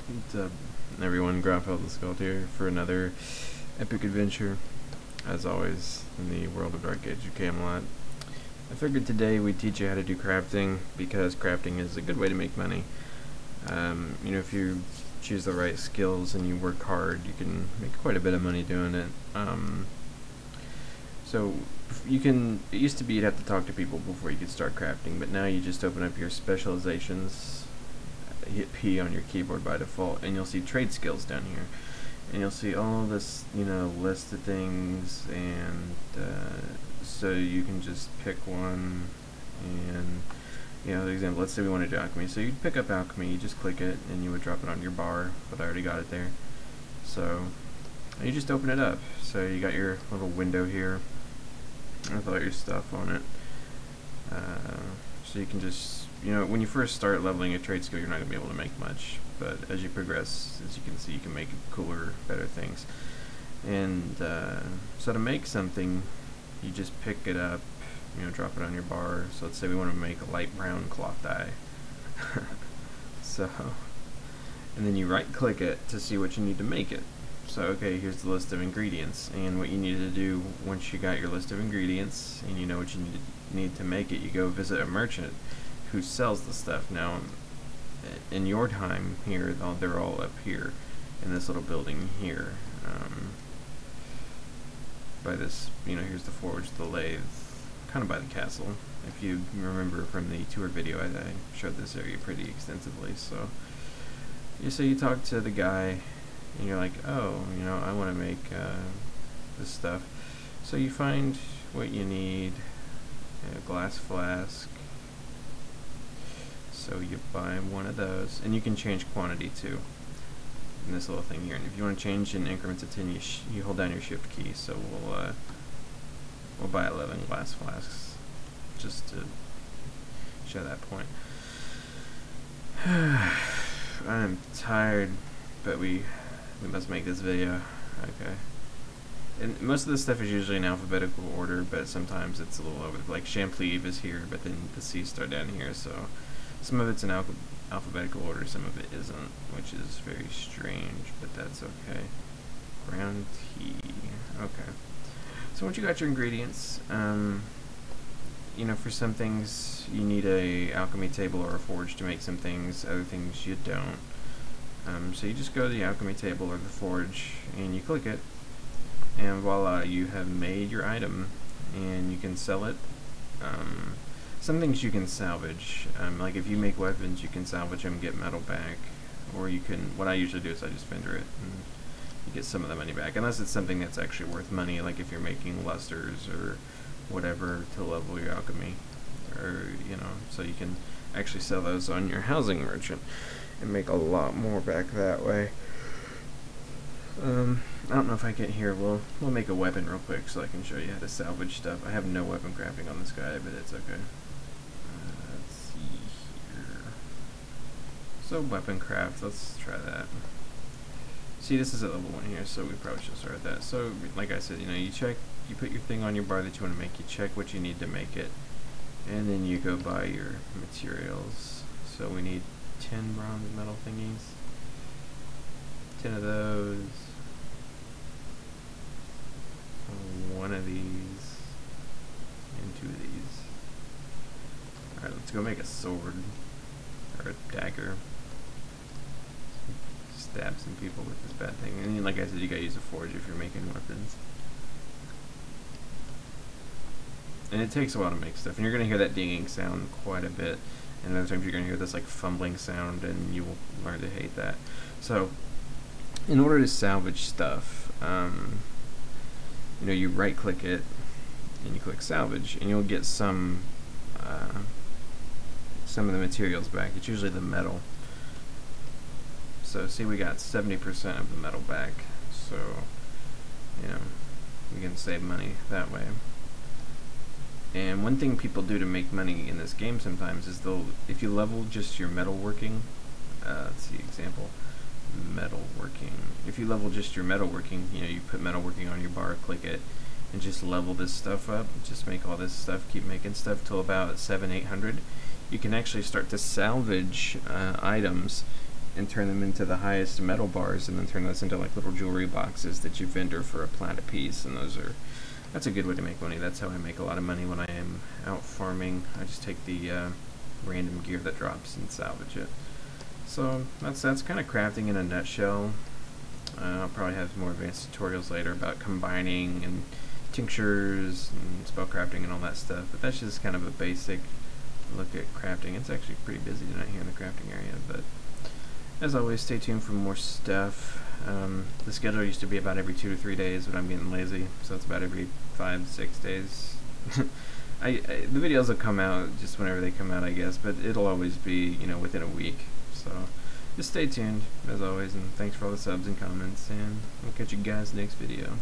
What's up, everyone? Graphic Skull here for another epic adventure, as always, in the world of Dark Age of Camelot. I figured today we'd teach you how to do crafting, because crafting is a good way to make money. If you choose the right skills and you work hard, you can make quite a bit of money doing it. It used to be you'd have to talk to people before you could start crafting, but now you just open up your specializations, hit P on your keyboard by default, and you'll see trade skills down here. And you'll see all of this, list of things, and so you can just pick one. And, for example, let's say we want to do alchemy. So you'd pick up alchemy, you just click it, and you would drop it on your bar, but I already got it there. So you just open it up. So you got your little window here with all your stuff on it. So you can just, when you first start leveling a trade skill, you're not going to be able to make much, but as you progress, as you can see, you can make cooler, better things. And so to make something, you just pick it up, drop it on your bar. So let's say we want to make a light brown cloth dye. And then you right click it to see what you need to make it. So okay, here's the list of ingredients, and what you need to do once you got your list of ingredients and you know what you need to make it, you go visit a merchant who sells the stuff. Now in your time here, they're all up here in this little building here, by this, here's the forge, the lathe, kind of by the castle. If you remember from the tour video, I showed this area pretty extensively. So you talk to the guy, and you're like, oh, I want to make this stuff. So you find what you need, a glass flask. So you buy one of those, and you can change quantity too in this little thing here. And if you want to change in increments of 10, you hold down your shift key. So we'll buy 11 glass flasks just to show that point. I'm tired, but we must make this video. Okay. And most of this stuff is usually in alphabetical order, but sometimes it's a little over. Like Champlive is here, but then the C's start down here, so some of it's in alphabetical order, some of it isn't, which is very strange, but that's okay. Brown tea. Okay. So once you got your ingredients, for some things you need a alchemy table or a forge to make some things. Other things you don't. So you just go to the alchemy table or the forge and you click it, and voila, you have made your item, and you can sell it. Some things you can salvage, like if you make weapons, you can salvage them, get metal back, or you can, what I usually do is I just vendor it and you get some of the money back, unless it's something that's actually worth money, like if you're making lusters or whatever to level your alchemy, or so you can actually sell those on your housing merchant and make a lot more back that way. I don't know if I can here. We'll make a weapon real quick so I can show you how to salvage stuff. I have no weapon crafting on this guy, but it's okay. Let's see here. So weapon craft, let's try that. See, this is at level 1 here, so we probably should start with that. So like I said, you put your thing on your bar that you want to make, you check what you need to make it, and then you go buy your materials. So we need 10 bronze metal thingies, 10 of those, one of these, and 2 of these. Alright, let's go make a sword, or a dagger. Stab some people with this bad thing. And like I said, you gotta use a forge if you're making weapons. And it takes a while to make stuff, and you're gonna hear that dinging sound quite a bit, and other times you're gonna hear this like fumbling sound, and you will learn to hate that. So in order to salvage stuff, you right click it and you click salvage, and you'll get some of the materials back. It's usually the metal. So see, we got 70% of the metal back, so we can save money that way. And one thing people do to make money in this game sometimes is if you level just your metalworking, let's see, example, metalworking. If you level just your metalworking, you put metalworking on your bar, click it, and just level this stuff up. Just make all this stuff, keep making stuff till about 700-800. You can actually start to salvage items and turn them into the highest metal bars, and then turn those into like little jewelry boxes that you vendor for a plat a piece. And that's a good way to make money. That's how I make a lot of money when I am out farming. I just take the random gear that drops and salvage it. So that's kind of crafting in a nutshell. I'll probably have more advanced tutorials later about combining and tinctures and spellcrafting and all that stuff, but that's just kind of a basic look at crafting. It's actually pretty busy tonight here in the crafting area, but as always, stay tuned for more stuff. The schedule used to be about every 2 to 3 days, but I'm getting lazy, so it's about every 5-6 days. The videos will come out just whenever they come out, I guess, but it'll always be, you know, within a week. So just stay tuned, as always, and thanks for all the subs and comments, and we'll catch you guys next video.